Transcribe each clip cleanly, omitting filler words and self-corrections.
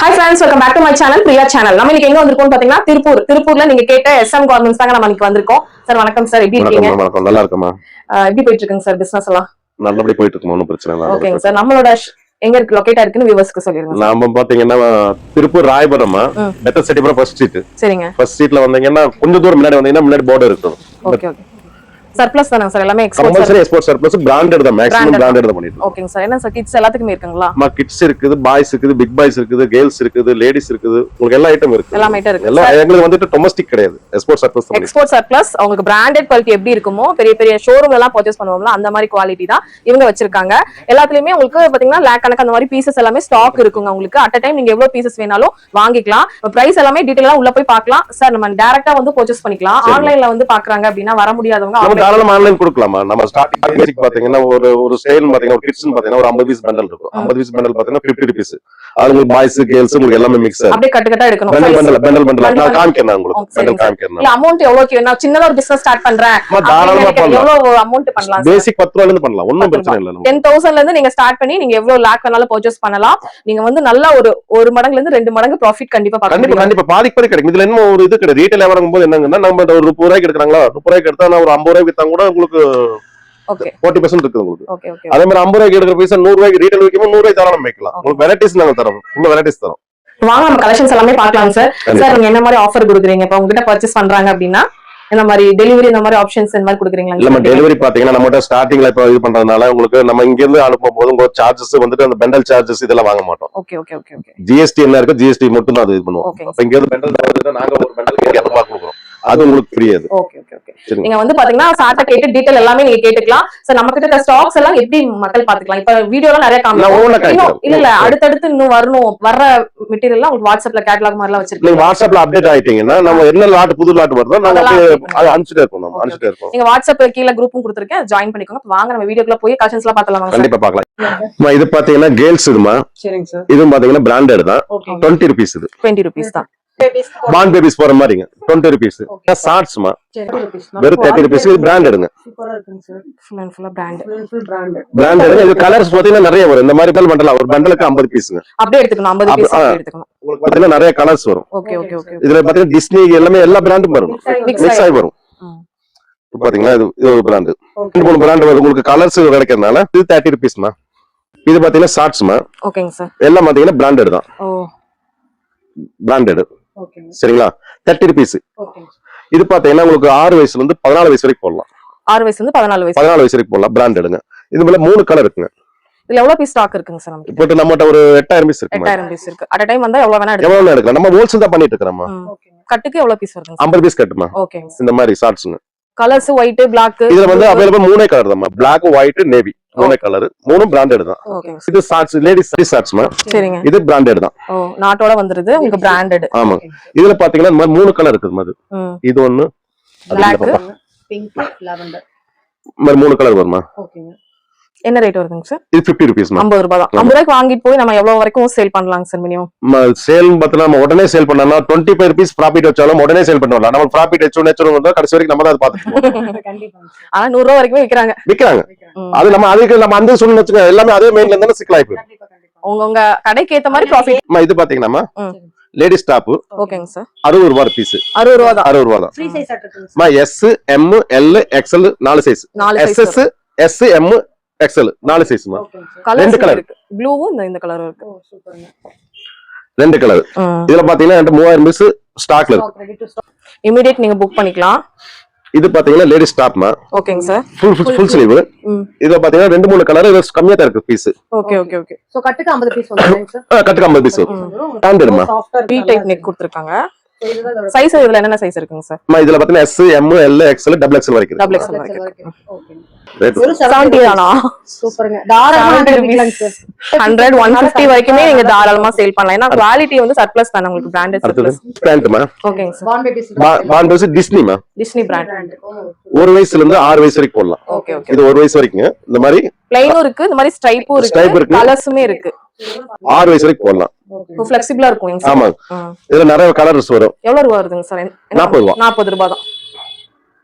Hi friends, welcome back to my channel, Priya channel. நம்ம இன்னைக்கு எங்க வந்திருக்கோம் பாத்தீங்கன்னா திருப்பூர்ல நீங்க கேட்ட SM Garments தாங்க நம்ம இன்னைக்கு வந்திருக்கோம். சார் வணக்கம் சார், எப்படி இருக்கீங்க? வணக்கம், நல்லா இருக்கமா. எப்படி போயிட்டு இருக்குங்க சார் பிசினஸ் எல்லாம்? நல்லபடியா போயிட்டு இருக்கு, ஒண்ணும் பிரச்சனை இல்ல. ஓகேங்க சார், நம்மளோட எங்க இருக்கு லொகேட்டா இருக்குன்னு வியூவர்ஸ்க்கு சொல்லிருங்க. நாம பாத்தீங்கன்னா திருப்பூர் ராயபுரமா பெட்டர் சிட்டிபுரம் ஃபர்ஸ்ட் ஸ்ட்ரீட். சரிங்க. ஃபர்ஸ்ட் ஸ்ட்ரீட்ல வந்தீங்கன்னா கொஞ்சம் தூரம் முன்னாடி வந்தீங்கன்னா முன்னாடி போர்டு இருக்கும். Okay okay. சர்ப்ளஸ் தானங்க சார், எல்லாமே எக்ஸ்போர்ட் சர்ப்ளஸ், பிராண்டட் தான், மேக்ஸிமம் பிராண்டட் தான் பண்ணிட்டு. ஓகேங்க சார். என்ன சார் கிட்ஸ் எல்லாத்துக்குமே இருக்குங்களா? கிட்ஸ் இருக்குது, பாய்ஸ் இருக்குது, பிக் பாய்ஸ் இருக்குது, கேர்ள்ஸ் இருக்குது, லேடிஸ் இருக்குது, உங்களுக்கு எல்லா ஐட்டம் இருக்கு. எல்லா ஐட்டம் இருக்கு. எல்லாம் எங்களுக்கு வந்துட்டு டொமஸ்டிக் கிடையாது, எக்ஸ்போர்ட் சர்ப்ளஸ் தான். எக்ஸ்போர்ட் சர்ப்ளஸ் உங்களுக்கு பிராண்டட் குவாலிட்டி எப்படி இருக்குமோ பெரிய பெரிய ஷோரூம்ல எல்லாம் பர்ச்சேஸ் பண்ணுவோம்ல அந்த மாதிரி குவாலிட்டி தான் இவங்க வச்சிருக்காங்க. எல்லாத்துலயுமே உங்களுக்கு பாத்தீங்கன்னா லேக் கணக்கு அந்த மாதிரி பீசஸ் எல்லாமே ஸ்டாக் இருக்குங்க. உங்களுக்கு அட் அ டைம் நீங்க எவ்வளவு பீசஸ் வேணாலும் வாங்கிக்கலாம். பிரைஸ் எல்லாமே டீடைலா உள்ள போய் பார்க்கலாம். சார் நம்ம டைரக்டா வந்து பர்ச்சேஸ் பண்ணிக்கலாம். ஆன்லைன்ல வந்து பாக்குறாங்க அப்படின்னா வர முடியாதவங்க தாராளமா ஆன்லைன் கொடுக்கலாம். நம்ம ஸ்டார்டிங் பேசிக் பாத்தீங்கன்னா ஒரு சேல் பாத்தீங்கன்னா ஒரு கிட்ஸ் பாத்தீங்கன்னா ஒரு 50 பீஸ் பண்டல் இருக்கும். 50 பீஸ் பண்டல் பாத்தீங்கன்னா 50 ரூபீஸ். அது உங்களுக்கு பாய்ஸ் கேர்ள்ஸ் உங்களுக்கு எல்லாமே மிக்ஸ் அப்படியே கட்டா எடுக்கணும். பண்டல் நான் காமிக்கிறேன் உங்களுக்கு. பண்டல் காமிக்கிறேன். இல்ல அமௌண்ட் எவ்வளவு நான் சின்னதா ஒரு பிசினஸ் ஸ்டார்ட் பண்றேன். தாராளமா பண்ணலாம். எவ்வளவு அமௌண்ட் பண்ணலாம்? பேசிக் 10 ரூபாயில இருந்து பண்ணலாம், ஒண்ணும் பிரச்சனை இல்ல. 10,000ல இருந்து நீங்க ஸ்டார்ட் பண்ணி நீங்க எவ்வளவு லாக் வேணாலும் பர்ச்சேஸ் பண்ணலாம். நீங்க வந்து நல்ல ஒரு மடங்குல இருந்து 2 மடங்கு ப்ராஃபிட் கண்டிப்பா பார்க்கலாம். கண்டிப்பா பாதி கிடைக்கும். இதுல என்ன ஒரு இது கிடையாது. ரீட்டைல் வியாபாரம் போது என்னங்கன்னா நம்ம ஒரு 30 ரூபாய்க்கு எடுக்கறாங்களா, 30 ரூபாய்க்கு எடுத்தா நான் ஒரு 50 ரூபாய்க்கு வித்தா கூட உங்களுக்கு 40% இருக்கு உங்களுக்கு. அதே மாதிரி 50 ரூபாய்க்கு எடுக்கிற பீஸ் 100 ரூபாய்க்கு ரீட்டைல் விற்கும், 100 ரூபாய்க்கு தாராளமா வைக்கலாம். உங்களுக்கு வெரைட்டிஸ் நாங்க தரோம், உங்க வெரைட்டிஸ் தரோம். வாங்க நம்ம கலெக்ஷன்ஸ் எல்லாமே பார்க்கலாம் சார். சார் நீங்க என்ன மாதிரி ஆஃபர் கொடுக்குறீங்க? இப்ப உங்ககிட்ட பர்ச்சேஸ் பண்றாங்க அப்படின்னா இந்த மாதிரி டெலிவரி இந்த மாதிரி ஆப்ஷன்ஸ் இந்த மாதிரி கொடுக்குறீங்களா? இல்ல டெலிவரி பாத்தீங்கன்னா நம்ம ஸ்டார்டிங்ல இப்ப இது பண்றதுனால உங்களுக்கு நம்ம இங்க இருந்து அனுப்பும் போது உங்க சார்ஜஸ் வந்துட்டு அந்த பெண்டல் சார்ஜஸ் இதெல்லாம் வாங்க மாட்டோம். Okay okay okay okay. GST என்ன இருக்கு, ஜிஎஸ்டி மட்டும் தான் அது இது பண்ணுவோம். அப்ப இங்க இருந்து பெண்டல் நாங்க ஒரு பெண்டல் 200 கொடுக்குறோம், அது உங்களுக்கு ஃப்ரீயாது. Okay okay okay. நீங்க வந்து பாத்தீங்கன்னா சார்ட்ட கேட்டு டீடைல் எல்லாமே நீங்க கேட்டுக்கலாம். சோ நம்ம கிட்ட ஸ்டாக்ஸ் எல்லாம் எப்படி மக்கள் பாத்துக்கலாம்? இப்ப வீடியோல நிறைய காமிப்போம். இல்ல அடுத்து இன்னும் வர்ற மெட்டீரியல் எல்லாம் உங்களுக்கு வாட்ஸ்அப்ல கேட்டலாக் மாதிரி எல்லாம் வச்சிருக்கீங்க. நீங்க வாட்ஸ்அப்ல அப்டேட் ஆயிட்டீங்கன்னா நம்ம என்ன லாட் புது லாட் வருதோ நாங்க அது அனுப்பிச்சிட்டே இருக்கோம். நம்ம அனுப்பிச்சிட்டே இருக்கோம். நீங்க வாட்ஸ்அப்ல கீழ குரூப்பும் கொடுத்திருக்கேன், ஜாயின் பண்ணிக்கோங்க. வாங்க நம்ம வீடியோக்குள்ள போய் கலெக்ஷன்ஸ் எல்லாம் பார்த்தலாம். கண்டிப்பா பார்க்கலாம். இது பாத்தீங்கன்னா கேர்ள்ஸ் இதுமா. சரிங்க சார். இதுவும் பாத்தீங்கன்னா பிராண்டட் தான். 20 ரூபீஸ். இது 20 ரூபீஸ் தான். பான் பேபிஸ் போற மாதிரிங்க. 20 ரூபீஸ். ஷார்ட்ஸ்மா வெறும் 30 ரூபீஸ். இது பிராண்டடுங்க. சூப்பரா இருக்குங்க சார். ஃபுல்லா பிராண்டட். இது கலர்ஸ் பாத்தீங்கன்னா நிறைய வரும். இந்த மாதிரி பண்டல் ஒரு பண்டலுக்கு 50 பீஸ்ங்க. அப்படியே எடுத்துக்கணும். 50 பீஸ் அப்படியே எடுத்துக்கணும். உங்களுக்கு பாத்தீங்கன்னா நிறைய கலர்ஸ் வரும். Okay okay okay. இதுல பாத்தீங்கன்னா டிஸ்னி எல்லா பிராண்டும் வரும். மிக்ஸ் ஆகி வரும். பாத்தீங்கன்னா இது ஒரு பிராண்ட். 3 பிராண்ட் வரும். உங்களுக்கு கலர்ஸ் கிடைக்கிறதுனால இது 30 ரூபீஸ்மா. இது பாத்தீங்கன்னா ஷார்ட்ஸ்மா. ஓகேங்க சார். எல்லாம் பாத்தீங்கன்னா பிராண்டட் தான். பிராண்டட். சரிங்களா? 30 ரூபீஸ். இது பாத்தீங்கன்னா உங்களுக்கு 6 வயசுல இருந்து 14 வயசு வரைக்கும் போடலாம். 6 வயசுல இருந்து 14 வயசு வரைக்கும் போடலாம். பிராண்டடுங்க. இது போல 3 கலர் இருக்குங்க. இதுல எவ்வளவு பீஸ் ஸ்டாக் இருக்குங்க சார்? நமக்கு இப்போ நம்மட்ட ஒரு 8000 பீஸ் இருக்கு. 8000 பீஸ் இருக்கு. அட் a டைம் வந்தா எவ்வளவு வேணா எடுக்கலாம். நம்ம ஹோல்சேல் தான் பண்ணிட்டு இருக்கறோம். கட்டுக்கு எவ்வளவு பீஸ் வருதுங்க? 50 பீஸ் கட்டுமா. ஓகே. இந்த மாதிரி ஷார்ட்ஸ்ங்க. Colours white, Black. இதுல வந்து அவேலபிள் 3 கலர் தான். Black, white, navy. 3 colour. 3 branded தான். இது ஷார்ட்ஸ், லேடிஸ் ஷார்ட்ஸ்மா. சரிங்க. இது பிராண்டட் தான். நாட்டோட வந்துருது உங்களுக்கு பிராண்டட். ஆமா. இதுல பாத்தீங்கன்னா இந்த மாதிரி 3 கலர் இருக்குது மாதிரி. இது ஒன்னு Black, pink, lavender. மாதிரி 3 கலர் வருமா? ஓகேங்க. என்ன ரேட் வருதுங்க சார்? இது 50 ரூபீஸ். 50 ரூபாய் தான். 50 ரூபாய்க்கு வாங்கிட்டு போய் நம்ம எவ்வளவு வரைக்கும் சேல் பண்ணலாங்க சார் மினிமம்? சேல் பார்த்தா நம்ம உடனே சேல் பண்ணனா 25 ரூபீஸ் ப்ராஃபிட் வச்சாலும் உடனே சேல் பண்ணலாம். நம்ம ப்ராஃபிட் வெச்சோம் வந்தா கடைசி வரைக்கும் நம்ம தான் பாத்துக்கணும். கண்டிப்பா. ஆனா 100 ரூபாய் வரைக்கும் விக்கறாங்க. அது நம்ம அதுக்கு அந்த சொன்னு வெச்சுங்க எல்லாமே அதே மெயின்ல இருந்தா சிக்கலாய் போயிடும். உங்க கடைக்கு ஏத்த மாதிரி ப்ராஃபிட். இது பாத்தீங்கன்னா லேடிஸ் டாப். ஓகேங்க சார். 60 ரூபாய் பீஸ். 60 ரூபாய் தான். 60 ரூபாய் தான். ஃப்ரீ சைஸ் இருக்குங்க. S, M, L, XL 4 size. SS, S, M, XL 4 சைஸ்மா. 2 colour இருக்கு. ப்ளூவும் இந்த கலரும் இருக்கு. சூப்பர்ங்க. 2 கலர். இதுல பாத்தீங்கன்னா 3000 பீஸ் ஸ்டாக்ல இருக்கு. இமிடியேட் நீங்க புக் பண்ணிக்கலாம். இது பாத்தீங்கன்னா லேடிஸ் டாப்மா. ஓகேங்க சார். Full sleeve. இதுல பாத்தீங்கன்னா 2-3 கலர் கம்மியா தான் இருக்கு piece. Okay okay okay. So கட்டுக்கு 50 பீஸ் வந்துருங்க சார். கட்டுக்கு 50 பீஸ். ஸ்டாண்டர்ட்மா. பி டைப் நெக் கொடுத்திருக்காங்க. சைஸ் இதுல என்னென்ன சைஸ் இருக்குங்க சார்? இதுல பாத்தீங்கன்னா S, M, L, XL, XXL வரைக்கும். XXL வரைக்கும். ஓகே. ஒரு 70 தானா? சூப்பர்ங்க. தாராளமா 100 150 வரைக்குமே நீங்க தாராளமா சேல் பண்ணலாம். ஏன்னா குவாலிட்டி வந்து சர்ப்ளஸ் தான் உங்களுக்கு பிராண்டட் சர்ப்ளஸ். பிராண்ட்மா. ஓகேங்க சார். பான் பேபிஸ் டிஸ்னிமா. Disney brand. 1 வயசுல இருந்து 6 வயசு வரைக்கும் போடலாம். Okay okay. இது 1 வயசு வரைக்கும். இந்த மாதிரி ப்ளைனும் இருக்கு, இந்த மாதிரி ஸ்ட்ரைப்பும் இருக்கு, கலர்ஸுமே இருக்கு. 6 வயசு வரைக்கும் போடலாம். ஃப்ளெக்சிபிளா இருக்கும். ஆமா. இதுல நிறைய கலர்ஸ் வரும். எவ்வளவு ரூபாய் வருதுங்க சார்? 40 ரூபாய் தான்.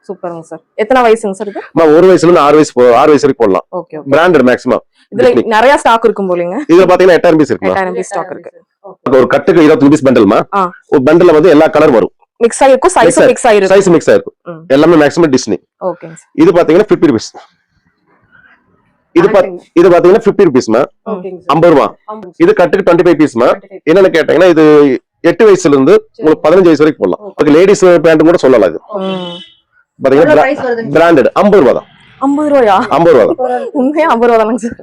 சூப்பர்ங்க சார். எத்தனை வயசுங்க சார் இது? 1 வயசுல இருந்து 6 வயசு வரைக்கும் போடலாம். Okay okay. Branded maximum. இதுல நிறைய ஸ்டாக் இருக்கும் போலீங்க. இதுல பாத்தீங்கன்னா 8000 பீஸ் இருக்கு. 8000 பீஸ் ஸ்டாக் இருக்கு. ஒரு கட்டுக்கு 25 பீஸ் பண்டல்மா. ஆ. ஒரு பண்டல்ல வந்து எல்லா கலர் வரும். மிக்ஸ் ஆயிருக்கும், சைஸும் மிக்ஸ் ஆயிருக்கும். சைஸ் மிக்ஸ் ஆயிருக்கும். எல்லாமே மேக்ஸிமம் டிஸ்னி. ஓகேங்க சார். இது பாத்தீங்கன்னா 50 rupees. இது பாத்தீங்கன்னா 50 rupeesமா. 50 ரூபாய். இது கட்டுக்கு 25 பீஸ்மா. என்னன்னு கேட்டீங்கன்னா இது 8 வயசுல இருந்து உங்களுக்கு 15 வயசு வரைக்கும் போடலாம். உங்களுக்கு லேடிஸ் பேண்ட் கூட சொல்லலாம். இது பாத்தீங்கன்னா பிராண்டட் 50 ரூபாய் தான். 50 ரூபாயா? 50 ரூபாய் தான். உண்மையா 50 ரூபாய் தானங்க சார்?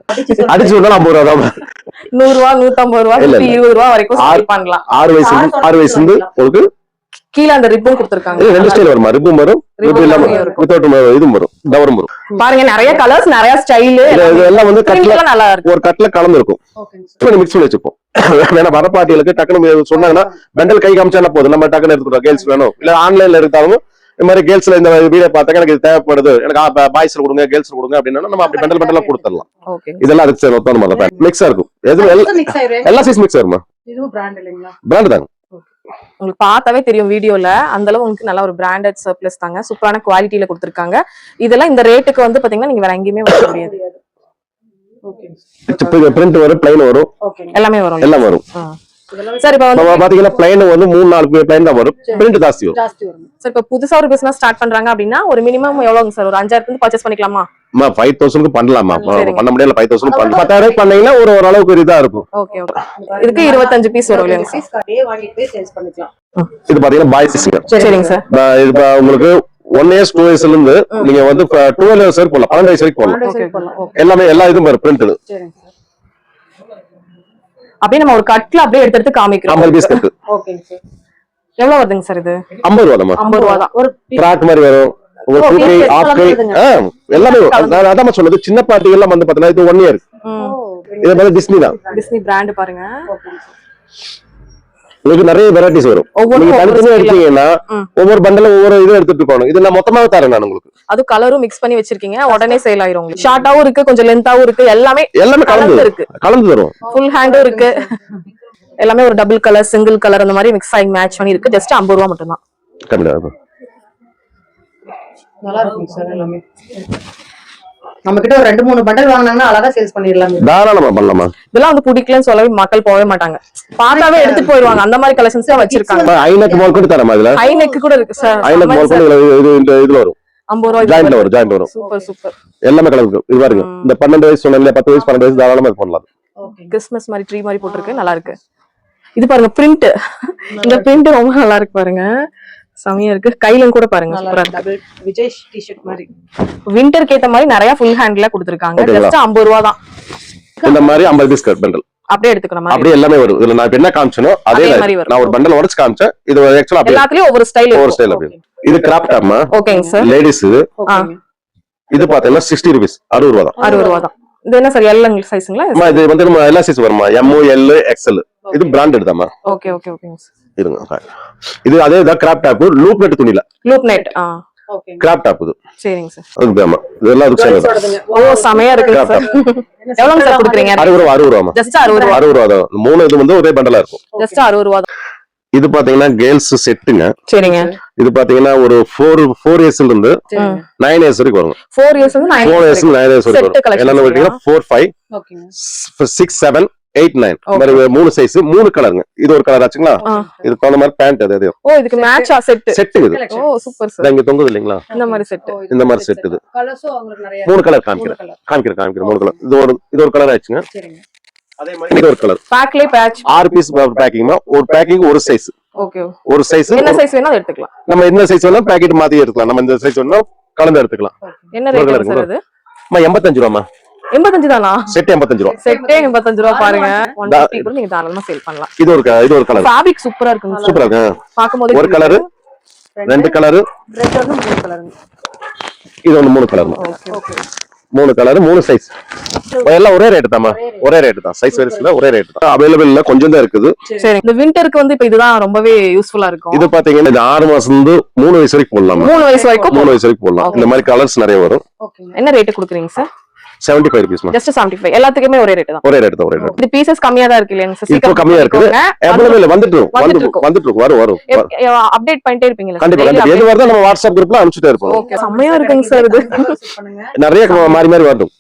அடிச்சு விட்டாலும் 50 ரூபாய் தான். 100 ரூபாய், 150 ரூபாய், 20 ரூபாய் வரைக்கும் சேல் பண்ணலாம். 6 வயசுல இருந்து உங்களுக்கு கீழ அந்த ரிப்பன் கொடுத்திருக்காங்க. ரெண்டு ஸ்டைல் வரும். ரிப்பன் வரும், ரிப்பன் இல்லாம வித்அவுட் இதுவும் வரும், டவரும் வரும். பாருங்க நிறைய கலர்ஸ், நிறைய ஸ்டைல். இதெல்லாம் வந்து கட்ல நல்லா இருக்கு. ஒரு கட்ல கலந்து இருக்கும். பண்ணி மிக்ஸ் பண்ணி வச்சுப்போம். வேணா வரப்பாட்டிகளுக்கு டக்குனு சொன்னாங்கன்னா பெண்டல் கை காமிச்சா போதும், நம்ம டக்குனு எடுத்துக்கிறோம். கேர்ள்ஸ் வேணும் இல்ல ஆன்லைன்ல எடுத்தாலும் இந்த மாதிரி கேர்ள்ஸ்ல இந்த வீடியோ பார்த்தாங்க எனக்கு இது தேவைப்படுது, எனக்கு பாய்ஸ்ல கொடுங்க கேர்ள்ஸ் கொடுங்க அப்படின்னா நம்ம அப்படி பெண்டல் கொடுத்துடலாம். இதெல்லாம் அதுக்கு ஒத்தான மாதிரி மிக்ஸா இருக்கும். எல்லா சைஸ் மிக்ஸ் வருமா? இதுவும் பிராண்ட் இல்லைங்களா? பிராண்ட் தாங்க. உங்களுக்கு பார்த்தாவே தெரியும் வீடியோல, அந்த அளவு உங்களுக்கு நல்ல ஒரு பிராண்டட் சர்ப்ளஸ் தாங்க. சூப்பரான குவாலிட்டியில கொடுத்திருக்காங்க. இதெல்லாம் இந்த ரேட்டுக்கு வந்து பாத்தீங்கன்னா நீங்க வேற எங்கேயுமே வாங்க முடியாது. பிரிண்ட் வரும், பிளைன் வரும், எல்லாமே வரும். எல்லாம் வரும். சார் இப்ப வந்து பாத்தீங்கன்னா பிளைன் வந்து 3-4 பிளைன் தான் வரும், பிரிண்ட் ஜாஸ்தி வரும். சார் இப்ப புதுசா ஒரு பிசினஸ் ஸ்டார்ட் பண்றாங்க அப்படின்னா ஒரு மினிமம் எவ்வளவுங்க சார்? ஒரு 5000 இருந்து பர்ச்சேஸ் பண்ணிக்கலாமா? 5000 பண்ணலாமா? பண்ண முடியல 5000 பண்ணலாம். 10,000 பண்ணீங்கன்னா ஒரு ஓரளவுக்கு ஒரு இதா இருக்கும். Okay okay. இதுக்கு 25 பீஸ் வரும் இல்லையா சார்? அப்படியே வாங்கிட்டு போய் சேல்ஸ் பண்ணிக்கலாம். இது பாத்தீங்கன்னா பாய்ஸ் சிஸ்டம். சரிங்க சார். இது உங்களுக்கு 1 years 2 yearsல இருந்து நீங்க வந்து 12 years வரைக்கும் போடலாம், 12 வயசு வரைக்கும் போடலாம். எல்லாமே எல்லா இதுவும் வரும் பிரிண்ட். சரிங்க சார். அப்படியே நம்ம ஒரு கட்ல அப்படியே எடுத்து காமிக்கிறோம். 50 பீஸ் கட்டு. ஓகேங்க சார். எவ்வளவு வருதுங்க சார் இது? 50 ரூபாய் தான். 50 ரூபாய் தான். ஒரு ஃப்ராக் மாதிரி வரும், ஒரு டூ கை ஆஃப் கை எல்லாமே. அதான் சொன்னது, சின்ன பார்ட்டி எல்லாம் வந்து பாத்தீங்கன்னா இது 1 year. இது வந்து டிஸ்னி தான். டிஸ்னி பிராண்ட் பாருங்க. உங்களுக்கு நிறைய வெரைட்டிஸ் வரும். நீங்க தனித்தனியா எடுத்தீங்கன்னா ஒவ்வொரு பண்டல ஒவ்வொரு இது எடுத்துட்டு போகணும். இது நான் மொத்தமாவே தரேன் நான் உங்களுக்கு. அது கலரும் மிக்ஸ் பண்ணி வச்சிருக்கீங்க, உடனே சேல் ஆயிரும். உங்களுக்கு ஷார்ட்டாவும் இருக்கு, கொஞ்சம் லென்த்தாவும் இருக்கு, எல்லாமே கலந்து இருக்கு. கலந்து தரும். ஃபுல் ஹேண்டும் இருக்கு. எல்லாமே ஒரு டபுள் கலர், சிங்கிள் கலர் அந்த மாதிரி மிக்ஸ் ஆகி மேட்ச் பண்ணி இருக்கு. ஜஸ்ட் 50 ரூபாய் மட்டும் தான். கண்டிப்பா நல்லா இருக்குங்க சார். எல்லாமே நம்ம கிட்ட ஒரு 2-3 பண்டல் வாங்குனாங்கன்னா அழகா சேல்ஸ் பண்ணிடலாம். தாராளமா பண்ணலாமா? இதெல்லாம் வந்து பிடிக்கலன்னு சொல்லவே மக்கள் போகவே மாட்டாங்க, பார்த்தாவே எடுத்துட்டு போயிடுவாங்க. அந்த மாதிரி கலெக்ஷன்ஸ் தான் வச்சிருக்காங்க. ஐநெக் மால் கூட தரமா? இதுல ஐநெக் கூட இருக்கு சார். ஐநெக் மால் கூட இதுல வரும். 50 ரூபாய் ஜாயின்ட் வரும், ஜாயின்ட் வரும். Super super. எல்லாமே கலந்து இது பாருங்க. இந்த 12 வயசு சொன்னேன்ல, 10 வயசு 12 வயசு தாராளமா இது பண்ணலாம். கிறிஸ்மஸ் மாதிரி ட்ரீ மாதிரி போட்டுருக்கு, நல்லா இருக்கு. இது பாருங்க பிரிண்ட். இந்த பிரிண்ட் ரொம்ப நல்லா இருக்கு பாருங்க, செமையா இருக்கு. கையில கூட பாருங்க சூப்பரா இருக்கு. விஜய் டி-ஷர்ட் மாதிரி விண்டருக்கு ஏத்த மாதிரி நிறைய ஃபுல் ஹேண்ட்ல கொடுத்திருக்காங்க. ஜஸ்ட் 50 ரூபாய் தான். இந்த மாதிரி 50 பீஸ் கட் பண்டல் அப்படியே எடுத்துக்கணும். அப்படியே எல்லாமே வரும். இதுல நான் என்ன காமிச்சனோ அதே நான் ஒரு பண்டல் உடைச்சு காமிச்சேன். இது एक्चुअली அப்படியே எல்லாத்துலயும் ஒவ்வொரு ஸ்டைல் அப்படி. இது கிராப் டாப்மா. ஓகேங்க சார். லேடிஸ் இது பாத்தீங்கன்னா 60 ரூபீஸ், 60 ரூபாய் தான். 60 ரூபாய் தான். இது என்ன சார்? எல் சைஸ்ங்களா? இது வந்து நம்ம எல்லா சைஸ் வருமா? M L XL. இது பிராண்டட் தான்மா. ஓகே ஓகே ஓகேங்க சார். இருங்க. இது அதே தான் கிராப் டாப், லூப் நெட் துணில. Loop net. Okay. Crop top இது. சரிங்க சார். அதுதான்மா. இதெல்லாம் அதுக்கு சேர்ந்தது. ஓ செமையா இருக்கு சார். எவ்வளவு சார் கொடுக்குறீங்க? 60 ரூபாய். 60 ரூபாய். ஜஸ்ட் 60 ரூபாய். 60 ரூபாய் தான். மூணு இது வந்து ஒரே பண்டலா இருக்கும். ஜஸ்ட் 60 ரூபாய் தான். இது பாத்தீங்கன்னா கேர்ள்ஸ் செட்டுங்க. சரிங்க. இது பாத்தீங்கன்னா ஒரு 4 இயர்ஸ்ல இருந்து 9 இயர்ஸ் வரைக்கும் வரும். 4 இயர்ஸ் இருந்து 9 இயர்ஸ் வரைக்கும். எல்லாமே பாத்தீங்கன்னா 4, 5, 6, 7, 8, 9 மாதிரி 3 சைஸ், 3 கலருங்க. இது ஒரு கலர் ஆச்சுங்களா? இது தகுந்த மாதிரி பேண்ட் அது. ஓ இதுக்கு மேட்சா செட் இது. ஓ சூப்பர் சார். இங்க தொங்குது இல்லீங்களா? இந்த மாதிரி செட். இந்த மாதிரி செட் இது. கலர்ஸோ உங்களுக்கு நிறைய 3 கலர் காமிக்கிறேன் 3 கலர். இது ஒரு கலர் ஆச்சுங்க. சரிங்க. அதே மாதிரி இது ஒரு கலர். பேக்லயே பேட்ச் 6 பீஸ் பேக்கிங்மா. ஒரு பேக்கிங் ஒரு சைஸ். ஓகே. ஒரு சைஸ் என்ன சைஸ் வேணா எடுத்துக்கலாம். நம்ம என்ன சைஸ் வேணா பாக்கெட் மாத்தி எடுத்துக்கலாம். நம்ம இந்த சைஸ் வேணா கலந்து எடுத்துக்கலாம். என்ன ரேட் சார் இது? 85 ரூபாய்மா. 85 தானா? செட் 85 ரூபாய். செட்டே 85 ரூபாய் பாருங்க. 150 கூட நீங்க தாராளமா சேல் பண்ணலாம். இது ஒரு கலர். ஃபேப்ரிக் சூப்பரா இருக்குங்க. சூப்பரா இருக்கு. பாக்கும்போது ஒரு கலர், 2 கலர், ரெட் வந்து 3 கலருங்க. இது ஒன்னு 3 கலர். ஓகே. 3 colour, 3 size. எல்லாம் ஒரே ரேட் தான்மா. ஒரே ரேட் தான். சைஸ் வேரியஸ்ல ஒரே ரேட் தான். அவைலபிள் இல்ல, கொஞ்சம் தான் இருக்குது. சரி. இந்த விண்டருக்கு வந்து இப்ப இதுதான் ரொம்பவே யூஸ்ஃபுல்லா இருக்கும். இது பாத்தீங்கன்னா இது 6 மாசம் இருந்து 3 வயசு வரைக்கும் போடலாம். 3 வயசு வரைக்கும் 3 வயசு வரைக்கும் போடலாம். இந்த மாதிரி கலர்ஸ் நிறைய வரும். ஓகே. என்ன ரேட் கொடுக்குறீங்க சார்? 75 rupees மா. ஜஸ்ட் 75. எல்லாத்துக்குமே ஒரே ரேட் தான். ஒரே ரேட் தான், ஒரே ரேட். இது பீசஸ் கம்மியா தான் இருக்கு இல்லையா சார்? இப்போ கம்மியா இருக்கு. எவ்வளவு இல்ல வந்துட்டு வரும். அப்டேட் பண்ணிட்டே இருப்பீங்களா? கண்டிப்பா எது வருதோ நம்ம வாட்ஸ்அப் குரூப்ல அனுப்பிச்சிட்டே இருப்போம். ஓகே, செமையா இருக்குங்க சார் இது. நிறைய மாறி மாறி வரும்.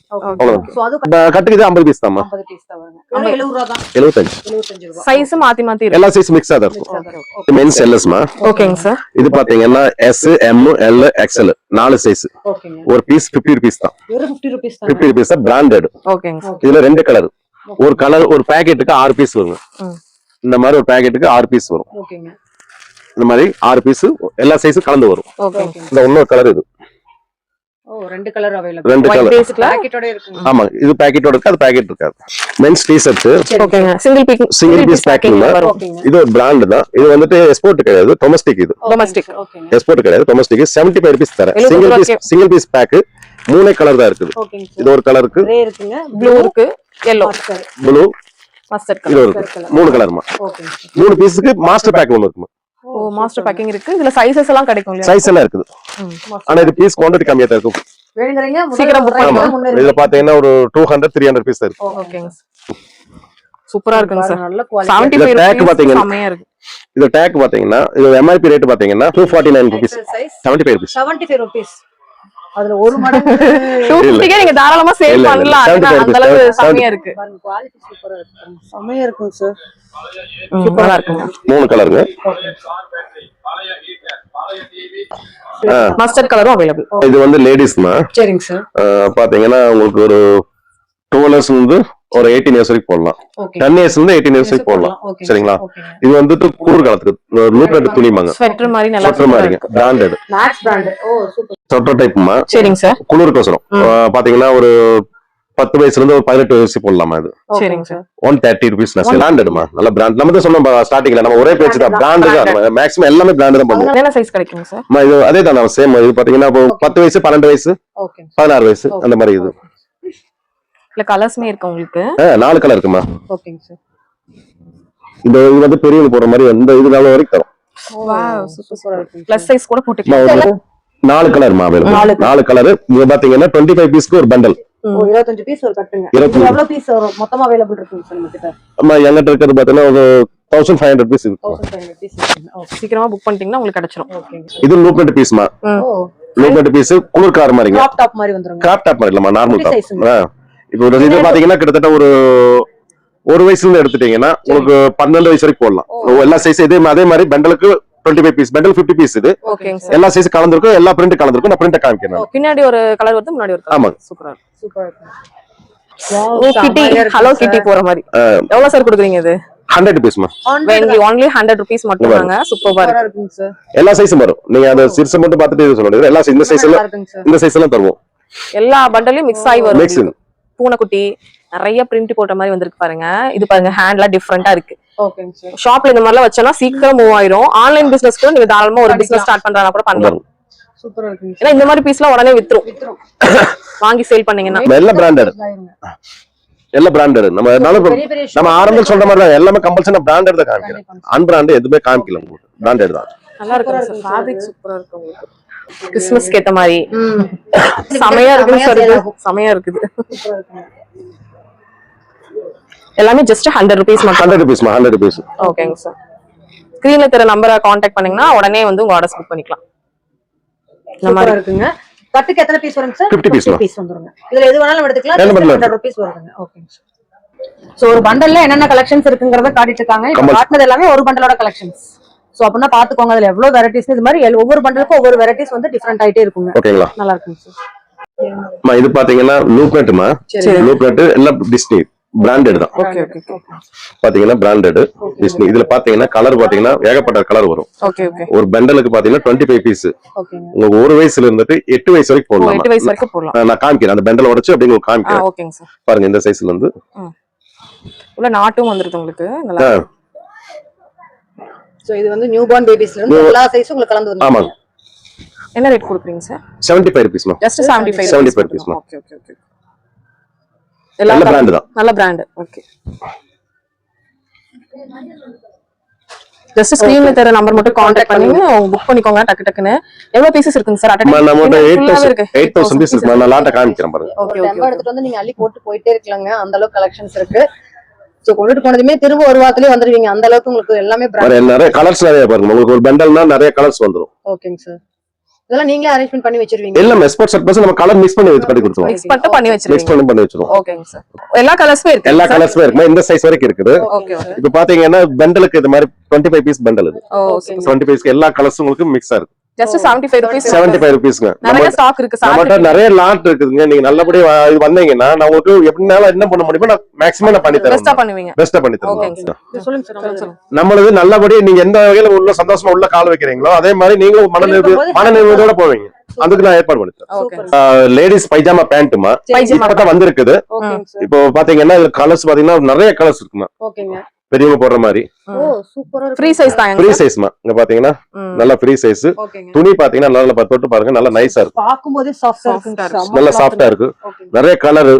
கட்டுக்கு 50 பீஸ் தான்மா. 50 பீஸ் தான் வருங்க. 70 ரூபாய் தான். 75 ரூபாய். சைஸ் மாத்தி மாத்தி இருக்கு. எல்லா சைஸ் மிக்ஸ் ஆ இருக்கும். மென்ஸ் எல்எஸ்மா. ஓகேங்க சார். இது பாத்தீங்கன்னா S, M, L, XL 4 size. ஓகேங்க. ஒரு பீஸ் 50 ரூபீஸ் தான். வெறும் 50 ரூபாய் தான். 50 ரூபீஸ் தான் பிராண்டட். ஓகேங்க சார். இதுல ரெண்டு கலர். ஒரு கலர் ஒரு பாக்கெட்டுக்கு 6 பீஸ் வருங்க. இந்த மாதிரி ஒரு பாக்கெட்டுக்கு 6 பீஸ் வரும். ஓகேங்க. இந்த மாதிரி 6 பீஸ் எல்லா சைஸும் கலந்து வரும். ஓகேங்க. இந்த இன்னொரு கலர் இது. ஓ, ரெண்டு கலர் அவேலபிள். ரெண்டு கலர். பாக்கெட்டோட இருக்குங்க. ஆமா, இது பாக்கெட்டோட இருக்கு, அது பாக்கெட் இருக்காது. Men's T-shirt. ஓகேங்க. சிங்கிள் பீஸ் பேக்கிங் வரும். இது ஒரு பிராண்ட் தான். இது வந்துட்டு எக்ஸ்போர்ட் கிடையாது, டொமஸ்டிக். இது டொமஸ்டிக். ஓகேங்க. எக்ஸ்போர்ட் கிடையாது, டொமஸ்டிக். 75 ரூபீஸ் தரேன். சிங்கிள் பீஸ் பேக் 3 கலர் தான் இருக்குது. ஓகேங்க. இது ஒரு கலர் இருக்கு, கிரே இருக்குங்க, ப்ளூ இருக்கு, yellow, ப்ளூ, மஸ்டர்ட் இது கலர். இருக்கு. 3 கலர்மா. ஓகேங்க. 3 பீஸ்க்கு மாஸ்டர் பேக் ஒன்னு இருக்குமா. ஓ, மாஸ்டர் பேக்கிங் இருக்கு. இதுல சைஸஸ் எல்லாம் கிடைக்கும் இல்லையா? சைஸ் எல்லாம் இருக்குது. ஆனா இது பீஸ் குவாண்டிட்டி கம்மியா தான் இருக்கும். வேணுங்கறீங்க சீக்கிரம் புக் ஆமா, இதுல பாத்தீங்கன்னா ஒரு 200 300 பீஸ் தான் இருக்கு. ஓகேங்க. சூப்பரா இருக்குங்க சார். நல்ல குவாலிட்டி. 75 டேக் ரூபாய் பாத்தீங்கன்னா செமையா இருக்கு. இது டேக் பாத்தீங்கன்னா இது MRP ரேட் பாத்தீங்கன்னா 249 ரூபீஸ். 75 ரூபீஸ். 75 ரூபீஸ். அதுல ஒரு மடங்கு 250 நீங்க தாராளமா சேல் இல்ல, பண்ணலாம். இல்ல, அதுதான் அந்த அளவு 70 செமையா இருக்கு. பாருங்க, குவாலிட்டி சூப்பரா இருக்கு. செமையா இருக்குங்க சார். சூப்பரா இருக்குங்க. 3 கலருங்க. மஸ்டர்ட் கலரும் அவேலபிள். இது வந்து லேடிஸ்மா. சரிங்க சார். பாத்தீங்கன்னா உங்களுக்கு ஒரு 12 இயர்ஸ்ல இருந்து ஒரு 18 இயர்ஸ் வரைக்கும் போடலாம். ஓகே. 10 இயர்ஸ்ல இருந்து 18 இயர்ஸ் வரைக்கும் போடலாம். சரிங்களா? இது வந்துட்டு குளிர் காலத்துக்கு லூப்லெட் துணிமாங்க. ஸ்வெட்டர் மாதிரி நல்லா சொட்டர் மாதிரி branded. Max brand. Oh, super. Sweater டைப்மா. சரிங்க சார். குளிர்க்கோசரம் பாத்தீங்கன்னா ஒரு 10 வயசுல இருந்து ஒரு 18 வயசு போடலாமா. இது சரிங்க சார். 130 ரூபீஸ். பிராண்டட்மா, நல்ல பிராண்ட். நம்ம தான் சொன்னோம் ஸ்டார்டிங்ல, நம்ம ஒரே பேச்சு தான், பிராண்ட் தான். மேக்ஸிமம் எல்லாமே பிராண்ட் தான் பண்ணுவோம். என்ன சைஸ் கிடைக்குங்க சார்? இது அதே தான், நம்ம சேம். இது பாத்தீங்கன்னா 10 வயசு 12 வயசு ஓகே. 16 வயசு அந்த மாதிரி. இது இல்ல கலர்ஸ்மே இருக்கு உங்களுக்கு. 4 கலர் இருக்குமா. ஓகேங்க சார். இது வந்து பெரியவங்க போற மாதிரி இந்த இது நாள் வரைக்கும் தரும். வாவ், சூப்பரா இருக்கு. பிளஸ் சைஸ் கூட போட்டுக்கலாம். 4 கலர் மா. 4 கலர். இது பாத்தீங்கன்னா 25 பீஸ்க்கு ஒரு பண்டல். ஓ, 25 பீஸ் ஒரு கட்டுங்க. 25. எவ்வளவு பீஸ் வரும் மொத்தமா அவேலபிள் இருக்குங்க சார் நம்ம கிட்ட? அம்மா எங்கிட்ட இருக்கிறது பாத்தீங்கன்னா ஒரு 1500 பீஸ் இருக்கு. 1500 பீஸ் இருக்குங்க. ஓகே. சீக்கிரமா புக் பண்ணிட்டீங்கன்னா உங்களுக்கு கிடைச்சிரும். ஓகேங்க. இது லூப்லெட் பீஸ்மா. ஓ, லூப்லெட் பீஸ் குளிர் கார் மாதிரிங்க. கிராப் டாப் மாதிரி வந்துருங்க. கிராப் டாப் மாதிரி இல்லமா, நார்மல் குட்டி டாப். size-ங்க. இப்போ ஒரு இது பாத்தீங்கன்னா கிட்டத்தட்ட ஒரு வயசுல இருந்து எடுத்துட்டீங்கன்னா உங்களுக்கு 12 வயசு வரைக்கும் போடலாம். எல்லா சைஸ் அதே மாதிரி பண்டலுக்கு 25 பீஸ், பண்டல் 50 பீஸ். இது ஓகேங்க சார். எல்லா சைஸ் கலந்துருக்கும், எல்லா பிரிண்ட் கலந்துருக்கும். நான் பிரிண்ட் காமிக்கிறேன். பின்னாடி ஒரு கலர் வருது, முன்னாடி ஒரு கலர். ஆமா, சூப்பரா இருக்கு. சூப்பரா இருக்கு. ஓ, கிட்டி, ஹலோ கிட்டி போற மாதிரி. எவ்வளவு சார் கொடுக்குறீங்க இது? 100 பீஸ்மா. only 100 rupees மட்டும் தாங்க. சூப்பரா இருக்குங்க சார். எல்லா சைஸும் வரும். நீங்க அந்த சிறுசு மட்டும் பார்த்துட்டு இது சொல்லுங்க. எல்லா இந்த சைஸ் எல்லாம் இருக்குங்க சார். இந்த சைஸ் எல்லாம் தருவோம். எல்லா பண்டலையும் மிக்ஸ் ஆகி வரும். மிக்ஸ். பூனைக்குட்டி நிறைய பிரிண்ட் போட்ட மாதிரி வந்திருக்கு பாருங்க. இது பாருங்க, ஹேண்ட்லாம் டிஃபரெண்டா இருக்கு. ஓகேங்க சார். ஷாப்ல இந்த மாதிரிலாம் வச்சோம்னா சீக்கிரம் மூவ் ஆயிரும். ஆன்லைன் பிசினஸ் கூட நீங்க தாராளமா ஒரு பிசினஸ் ஸ்டார்ட் பண்றதா கூட பண்ணலாம். சூப்பரா இருக்குங்க. ஏன்னா இந்த மாதிரி பீஸ்லாம் உடனே வித்துரும். வாங்கி சேல் பண்ணீங்கன்னா. எல்லா பிராண்டட். எல்லா பிராண்டட். நம்ம ஆரம்பத்துல சொல்ற மாதிரி தான் எல்லாமே கம்பல்சரி பிராண்டட் தான் காமிக்கிறேன். அன்பிராண்டட் எதுவுமே காமிக்கல. உங்களுக்கு பிராண்டட் தான். நல்லா இருக்கு சார். ஃபேப்ரிக் சூப்பரா இருக்கு உங்களுக்கு. கிறிஸ்மஸ்க்கு ஏத்த மாதிரி செமையா இருக்கு சார். செமையா இருக்குது. சூப்பரா இருக்குங்க. எல்லாமே ஜஸ்ட் 100 rupees மட்டும். 100 ரூபீஸ்மா. 100 ரூபீஸ். ஓகேங்க சார். ஸ்கிரீன்ல தெரிய நம்பரை காண்டாக்ட் பண்ணீங்கன்னா உடனே வந்து உங்க ஆர்டர்ஸ் புக் பண்ணிக்கலாம். இந்த மாதிரி இருக்குங்க. கட்டுக்கு எத்தனை பீஸ் வருங்க சார்? 50 பீஸ். 50 பீஸ் வந்துருங்க. இதுல எது வேணாலும் எடுத்துக்கலாம். என்ன பண்ணலாம்? 100 ரூபீஸ் வருங்க. ஓகேங்க சார். சோ ஒரு பண்டல்ல என்னென்ன கலெக்ஷன்ஸ் இருக்குங்கறத காட்டிட்டு இருக்காங்க. இப்ப காட்டுனது எல்லாமே ஒரு பண்டலோட கலெக்ஷன்ஸ். சோ அப்படினா பாத்துக்கோங்க, அதுல எவ்வளவு வெரைட்டிஸ். இது மாதிரி ஒவ்வொரு பண்டலுக்கும் ஒவ்வொரு வெரைட்டிஸ் வந்து டிஃபரண்ட் ஆயிட்டே இருக்குங்க. ஓகேங்களா? நல்லா இருக்குங்க சார். மா இது பாத்தீங்கன்னா லூப்லெட்மா. லூப்லெட் எல்லாம் டிஸ்னி பிராண்டட் தான். ஓகே ஓகே பாத்தீங்கன்னா பிராண்டட் டிஸ்னி. இதுல பாத்தீங்கன்னா கலர் பாத்தீங்கன்னா ஏகப்பட்ட கலர் வரும். Okay okay. ஒரு பண்டலுக்கு பாத்தீங்கன்னா 25 பீஸ். ஓகேங்க. உங்களுக்கு 1 வயசுல இருந்துட்டு 8 வயசு வரைக்கும் போடலாம். 8 வயசு வரைக்கும் போடலாம். நான் காமிக்கிறேன். அந்த பண்டல் உடைச்சு அப்படியே உங்களுக்கு காமிக்கிறேன். ஓகேங்க சார். பாருங்க இந்த சைஸ்ல இருந்து உள்ள நாட்டும் வந்துருது உங்களுக்கு. நல்லா. சோ இது வந்து நியூ பார்ன் பேபிஸ்ல இருந்து எல்லா சைஸும் உங்களுக்கு கலந்து வந்து. ஆமாங்க. என்ன ரேட் கொடுக்குறீங்க சார்? 75 ரூபீஸ்மா. ஜஸ்ட் 75 ரூபீஸ்மா. Okay okay okay. எல்லா பிராண்ட் தான். நல்ல பிராண்ட். ஓகே. ஜஸ்ட் ஸ்கிரீன்ல தர நம்பர் மட்டும் கான்டாக்ட் பண்ணி புக் பண்ணிக்கோங்க டக்குன்னு. எவ்வளவு பீசஸ் இருக்குங்க சார்? நம்மட்ட 8000 பீஸ் இருக்கு. நான் லாட்ட காமிக்கிறேன் பாருங்க. Okay okay. எடுத்துட்டு வந்து நீங்க அள்ளி போட்டு போயிட்டே இருக்கலாங்க. அந்த அளவுக்கு கலெக்ஷன்ஸ் இருக்கு. சோ கொண்டுட்டு போனதுமே திரும்ப ஒரு வாரத்திலே வந்துருவீங்க. அந்த அளவுக்கு உங்களுக்கு எல்லாமே பிராண்ட் நிறைய கலர்ஸ் நிறைய பாருங்க. உங்களுக்கு ஒரு பண்டல்னா நிறைய கலர்ஸ் வந்துரும். ஓகேங்க சார். இதெல்லாம் நீங்களே அரேஞ்ச்மென்ட் பண்ணி வச்சிருவீங்க? இல்ல எக்ஸ்போர்ட் செட் பஸ் நம்ம கலர் மிக்ஸ் பண்ணி கொடுத்துருவோம். மிக்ஸ் பண்ணி வச்சிருவீங்க. மிக்ஸ் பண்ணி வச்சிருவோம். ஓகேங்க சார். எல்லா கலர்ஸுமே இருக்கு. எல்லா கலர்ஸுமே இருக்கு. இந்த சைஸ் வரைக்கும் இருக்குது. Okay okay. இப்போ பாத்தீங்கன்னா பண்டலுக்கு இது மாதிரி 25 பீஸ் பண்டல் இது. ஓகே. 25 பீஸ்க்கு எல்லா கலர்ஸும் உங்களுக்கு மிக்ஸா இருக்கு. Just 75 rupees. 75 ரூபீஸ்ங்க. நிறைய ஸ்டாக் இருக்கு சார். நம்மட்ட நிறைய லாட் இருக்குதுங்க. நீங்க நல்லபடியா இது வந்தீங்கன்னா நான் உங்களுக்கு எப்படினாலும் என்ன பண்ண முடியுமோ நான் மேக்ஸிமம் நான் பண்ணி தரேன். பெஸ்டா பண்ணுவீங்க. பெஸ்டா பண்ணி தரேன். ஓகேங்க சார். சொல்லுங்க சார். நம்மளது நல்லபடியா நீங்க எந்த வகையில உள்ள சந்தோஷமா உள்ள கால் வைக்கிறீங்களோ அதே மாதிரி நீங்களும் மனநிறைவோட போவீங்க. அதுக்கு நான் ஏற்பாடு பண்ணிட்டேன். லேடிஸ் பைஜாமா பேண்ட்மா இப்பதான் வந்திருக்குது. இப்போ பாத்தீங்கன்னா இதுல கலர்ஸ் பாத்தீங்கன்னா நிறைய கலர்ஸ் இருக்குமா. ஓகேங்க. பெரியவங்க போடுற மாதிரி. ஓ சூப்பரா இருக்கு. ஃப்ரீ சைஸ் தான். ஃப்ரீ சைஸ்மா. இங்க பாத்தீங்கன்னா நல்ல ஃப்ரீ சைஸ். துணி பாத்தீங்கன்னா நல்லா தொட்டு பாருங்க. நல்லா நைஸா இருக்கு. பாக்கும்போதே சாஃப்ட்டா இருக்கு. நல்ல சாஃப்ட்டா இருக்கு. நிறைய colour.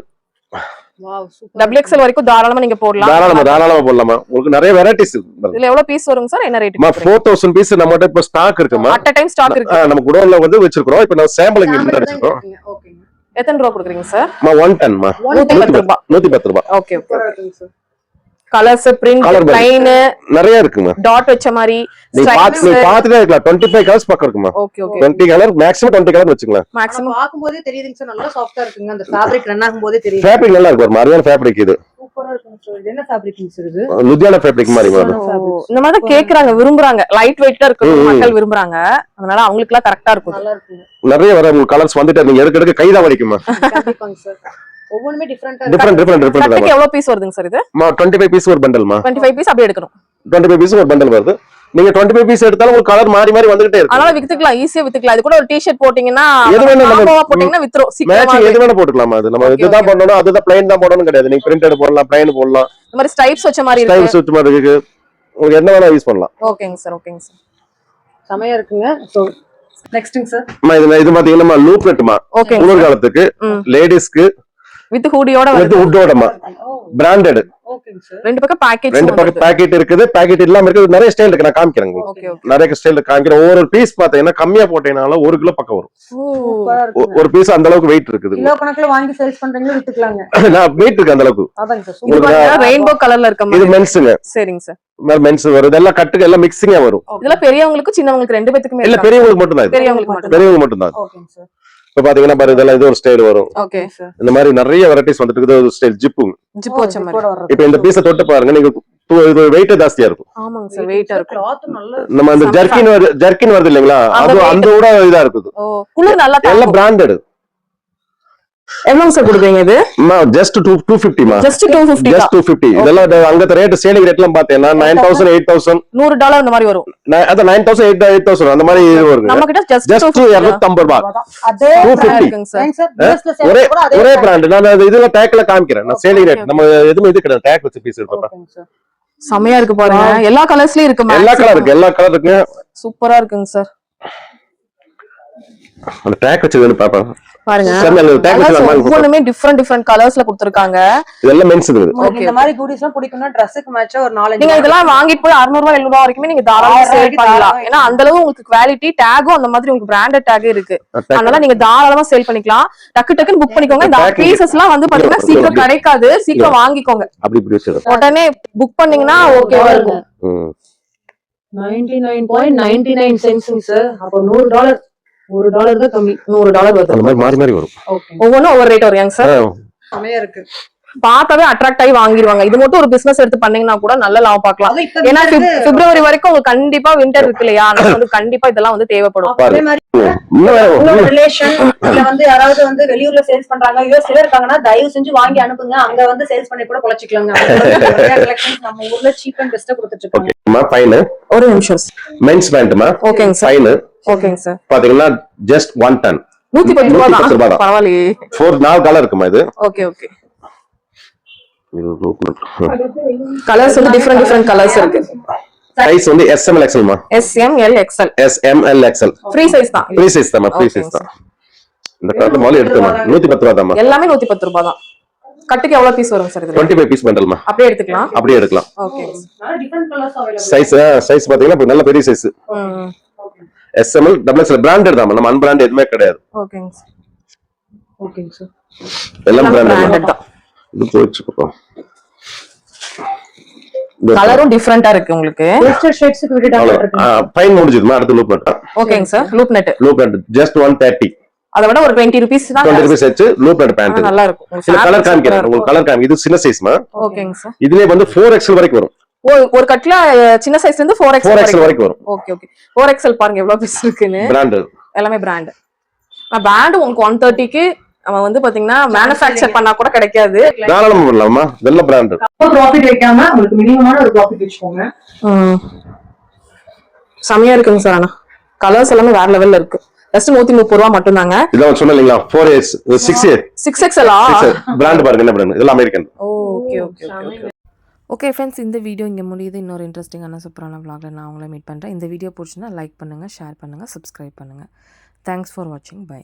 Wow super. Double XL வரைக்கும் தாராளமா நீங்க போடலாம். தாராளமா போடலாமா. உங்களுக்கு நிறைய வெரைட்டிஸ் இருக்கு. இதுல எவ்வளவு பீஸ் வருங்க சார்? என்ன ரேட்? 4000 பீஸ் நம்மட்ட இப்ப ஸ்டாக் இருக்குமா. அட் a டைம் ஸ்டாக் இருக்கு. நம்ம குடோன்ல வந்து வச்சிருக்கோம். இப்போ நான் சாம்பிள் இங்க எடுத்து வச்சிருக்கோம். ஓகேங்க. எத்தனை ரூபாய் கொடுக்குறீங்க சார்? 110 மா. 110 ரூபாய். 110 ரூபாய். Okay okay sir. Colours print line நிறைய இருக்குமா. டாட் வெச்ச மாதிரி நீ பாத்துட்டே இருக்கலாம். 25 கலர்ஸ் பக்கம் இருக்குமா. Okay okay. 20 colour maximum 20 colour வெச்சுக்கலாம். மேக்ஸிமம் பாக்கும்போதே தெரியுதுங்க சார். நல்லா சாஃப்ட்டா இருக்குங்க. அந்த ஃபேப்ரிக் ரன் ஆகும்போதே தெரியுது. ஃபேப்ரிக் நல்லா இருக்கு. மரியாதை ஃபேப்ரிக் இது. சூப்பரா இருக்கு சார். இது என்ன ஃபேப்ரிக் சார் இது? லுதியானா ஃபேப்ரிக் மாதிரி வரும். இந்த மாதிரி கேக்குறாங்க, விரும்புறாங்க. லைட் வெயிட்டா இருக்கு மக்கள் விரும்புறாங்க. அதனால அவங்களுக்குலாம் கரெக்ட்டா இருக்கும். நல்லா இருக்கு. நிறைய வர கலர்ஸ் வந்துட்டே நீங்க எடுக்க கைதா வலிக்குமா. கண்டிப்பாங்க சார். ஒவ்வொருமே டிஃபரண்டா டிஃபரண்ட் கட்டுக்கு எவ்வளவு பீஸ் வருதுங்க சார் இது? 25 பீஸ் ஒரு பண்டல்மா. 25 பீஸ் அப்படியே எடுக்கணும். 25 பீஸ் ஒரு பண்டல் வருது. நீங்க 25 பீஸ் எடுத்தாலும் உங்களுக்கு கலர் மாறி வந்துட்டே இருக்கு. அதனால வித்துக்கலாம், ஈஸியா வித்துக்கலாம். இது கூட ஒரு டி-ஷர்ட் போட்டீங்கன்னா எது வேணா நம்ம போட்டீங்கன்னா வித்துரும். மேட்சிங் எது வேணா போட்டுக்கலாம். அது நம்ம இதுதான் பண்ணனும் அதுதான் ப்ளைன் தான் போடணும் கிடையாது. நீங்க பிரிண்டட் போடலாம், ப்ளைன் போடலாம். இந்த மாதிரி ஸ்டைப்ஸ் வச்ச மாதிரி இருக்கு. ஸ்டைப்ஸ் வச்ச மாதிரி இருக்கு. உங்களுக்கு என்ன வேணா யூஸ் பண்ணலாம். ஓகேங்க சார். ஓகேங்க சார். சமையா இருக்குங்க. சோ நெக்ஸ்ட்ங்க சார். இது பாத்தீங்கன்னா லூப் நெட்மா. குளிர் காலத்துக்கு லேடிஸ்க்கு வித் ஹூடியோட வருது. ஹூடோடமா பிராண்டட். ஓகேங்க சார். ரெண்டு பக்கம் பேக்கேஜ் பேக்கெட் இருக்குது. பேக்கெட் இல்லாம இருக்குது. நிறைய ஸ்டைல் இருக்கு. நான் காமிக்கிறேன். Okay okay. நிறைய ஸ்டைல் காமிக்கிறேன். ஒவ்வொரு பீஸ் பாத்தீங்கன்னா கம்மியா போட்டீங்கனால 1 கிலோ பக்கம் வரும். சூப்பரா இருக்கு. ஒரு பீஸ் அந்த அளவுக்கு வெயிட் இருக்குது. கிலோ கணக்குல வாங்கி சேல்ஸ் பண்றீங்களா வித்துக்கலாங்க. நான் வெயிட் இருக்கு அந்த அளவுக்கு. அதாங்க சார். இது பாத்தீங்கன்னா ரெயின்போ கலர்ல இருக்க மாதிரி. இது மென்ஸ்ங்க. சரிங்க சார். மென்ஸ் வரும். இதெல்லாம் கட்டுக்கு எல்லாம் மிக்ஸிங்கா வரும். இதெல்லாம் பெரியவங்களுக்கு சின்னவங்களுக்கு ரெண்டு பேத்துக்குமே இல்ல பெரியவங்களுக்கு மட்டும் தான். பெரியவங்களுக்கு மட்டும் தான். ஓகேங்க சார். இப்ப பாத்தீங்கன்னா பாரு இதெல்லாம் இது ஒரு ஸ்டைல் வரும். Okay sir. இந்த மாதிரி நிறைய வெரைட்டிஸ் வந்துட்டு இருக்குது. ஒரு ஸ்டைல் ஜிப்பு வச்ச மாதிரி. இப்போ இந்த பீஸை தொட்டு பாருங்க. நீங்க இது வெயிட் ஜாஸ்தியா இருக்கும். ஆமாங்க சார். வெயிட்டா இருக்கும். கிளாத் நல்ல நம்ம அந்த ஜர்க்கின் வருது இல்லீங்களா, அது அந்த கூட இதா இருக்குது. குளிர் நல்லா எல்லாம் பிராண்டட். எவ்வளவு சார் கொடுப்பீங்க இது? ஜஸ்ட் 250 மா. ஜஸ்ட் 250. ஜஸ்ட் 250. இதெல்லாம் அங்க ரேட் சேலிங் ரேட்லாம் பாத்தீங்கன்னா 9000 8000 $100 அந்த மாதிரி வரும். அது 9000 8000 அந்த மாதிரி வருங்க. நம்ம கிட்ட ஜஸ்ட் 250 ரூபாய். அதே 250 இருக்குங்க சார். ஒரே பிராண்ட். நான் இதுல டேக்ல காமிக்கிறேன். நான் சேலிங் ரேட் நம்ம எதுவும் இது கிடையாது. டேக் வச்சு பீஸ் எடுப்பா. செமையா இருக்கு பாருங்க. எல்லா கலர்ஸ்லயும் இருக்கு. எல்லா கலர் இருக்கு. எல்லா கலர் இருக்கு. சூப்பரா இருக்குங்க சார். அந்த டேக் வச்சு வேணும் பாப்பா. பாருங்க. ஒவ்வொருமே டிஃபரண்ட் கலர்ஸ்ல கொடுத்திருக்காங்க. இதெல்லாம் மென்ஸ் இது. ஓகே. இந்த மாதிரி கூடிஸ்லாம் பிடிக்கும்னா Dressக்கு மேட்சா ஒரு 4 நீங்க இதெல்லாம் வாங்கிட்டு போய் 600 ரூபாய் 700 வரைக்கும் நீங்க தாராளமா சேல் பண்ணலாம். ஏன்னா அந்த அளவு உங்களுக்கு குவாலிட்டி டாகும் அந்த மாதிரி உங்களுக்கு பிராண்டட் டாக் இருக்கு. அதனால நீங்க தாராளமா சேல் பண்ணிக்கலாம். டக்குன்னு புக் பண்ணிக்கோங்க. இந்த பீசஸ்லாம் வந்து பாத்தீங்கன்னா சீக்கிரம் கிடைக்காது. சீக்கிரம் வாங்கிக்கோங்க. அப்படி இப்படி வச்சிருங்க. உடனே புக் பண்ணீங்கன்னா ஓகேவா இருக்கும். 99.99 சென்ட்ஸ்ங்க சார். அப்ப $100 $1 தான் கம்மி. $100 வருது. அந்த மாதிரி மாறி வரும். ஓகே. ஒவ்வொன்றும் ஒவ்வொரு ரேட் வருங்க சார். செமையா இருக்கு. பார்த்தாவே அட்ராக்ட் ஆகி வாங்கிடுவாங்க. இது மட்டும் ஒரு பிசினஸ் எடுத்து பண்ணீங்கன்னா கூட நல்ல லாபம் பார்க்கலாம். ஏன்னா பிப்ரவரி வரைக்கும் உங்களுக்கு கண்டிப்பா வின்டர் இருக்கு இல்லையா, அதனால வந்து கண்டிப்பா இதெல்லாம் வந்து தேவைப்படும். அதே மாதிரி உங்களோட ரிலேஷன் இல்ல வந்து யாராவது வந்து வெளியூர்ல சேல்ஸ் பண்றாங்க, யூஎஸ்ல இருக்காங்கன்னா தயவு செஞ்சு வாங்கி அனுப்புங்க. அங்க வந்து சேல்ஸ் பண்ணி கூட பொழைச்சிக்கலாங்க. கலெக்ஷன்ஸ் நம்ம ஊர்ல சீப் அண்ட் பெஸ்டா கொடுத்துட்டு இருக்காங்க. ஃபைன். ஒரு நிமிஷம். மென்ஸ் பேண்ட்மா. ஓகேங்க சார். ஃபைன். ஓகேங்க சார். பாத்தீங்கன்னா ஜஸ்ட் 110. 110 ரூபாய் தான். பரவாயில்லையே. 4 கலர் இருக்குமா இது? Okay okay. கலர்ஸ் வந்து டிஃபரண்ட் கலர்ஸ் இருக்கு. சைஸ் வந்து SML XL மா. SML XL. SML XL. Free size தான். ஃப்ரீ சைஸ் தான். ஃப்ரீ சைஸ் தான். இந்த கலர் மாலி எடுத்துமா 110 ரூபாய் தான். எல்லாமே 110 ரூபாய் தான். கட்டுக்கு எவ்வளவு பீஸ் வரும் சார் இதுல? 25 பீஸ் பண்டல்மா. அப்படியே எடுத்துக்கலாம். அப்படியே எடுக்கலாம். Okay. Different colours available. Size பாத்தீங்கன்னா இப்ப நல்ல பெரிய சைஸ். SML XXL பிராண்டட் தான், நம்ம அன்பிராண்ட் எதுவுமே கிடையாது. ஓகேங்க சார். ஓகேங்க சார். எல்லாம் பிராண்டட் தான். இது போயிச்சு பாப்போம். கலரும் டிஃபரண்டா இருக்கு உங்களுக்கு. பேஸ்டல் ஷேட்ஸ்க்கு விட்டுட்டாங்க இருக்கு. ஃபைன் முடிஞ்சதுமா, அடுத்து லூப் நட். ஓகேங்க சார். Loop nut just 130. அத விட ஒரு 20 ரூபீஸ் தான். 20 ரூபீஸ் வெச்சு லூப் நட் பேண்ட் நல்லா இருக்கும். சில கலர் காமிக்கிறேன் உங்களுக்கு. கலர் காமி. இது சின்ன சைஸ்மா. ஓகேங்க சார். இதுலயே வந்து 4XL வரைக்கும் வரும். ஒரு கட்ல சின்ன சைஸ்ல இருந்து 4XL வரைக்கும் வரும். Okay okay. 4XL பாருங்க எவ்வளவு பீஸ் இருக்குன்னு. பிராண்ட் எல்லாமே பிராண்ட். பிராண்ட் உங்களுக்கு 130க்கு அவன் வந்து பாத்தீங்கன்னா மேனுஃபேக்சர் பண்ணா கூட கிடைக்காது. தாராளமா பண்ணலாமா. வெல்ல பிராண்ட். அப்ப ப்ராஃபிட் வைக்காம உங்களுக்கு மினிமமான ஒரு ப்ராஃபிட் வெச்சுக்கோங்க. சமையா இருக்குங்க சார். ஆனா கலர்ஸ் எல்லாமே வேற லெவல்ல இருக்கு. ஜஸ்ட் 130 ரூபாய் மட்டும் தாங்க. இதான் சொன்னீங்களா 4S 6XL பிராண்ட் பாருங்க என்ன பிராண்ட். இதெல்லாம் American. Okay okay okay. Okay friends, இந்த வீடியோ இங்கே முடியுது. இன்னொரு இன்ட்ரெஸ்டிங்கான சூப்பரான vlogல நான் உங்களை மீட் பண்ணுறேன். இந்த வீடியோ பிடிச்சிருந்தா லைக் பண்ணுங்கள், ஷேர் பண்ணுங்கள், சப்ஸ்கிரைப் பண்ணுங்கள். தேங்க்ஸ் ஃபார் வாட்சிங். பை.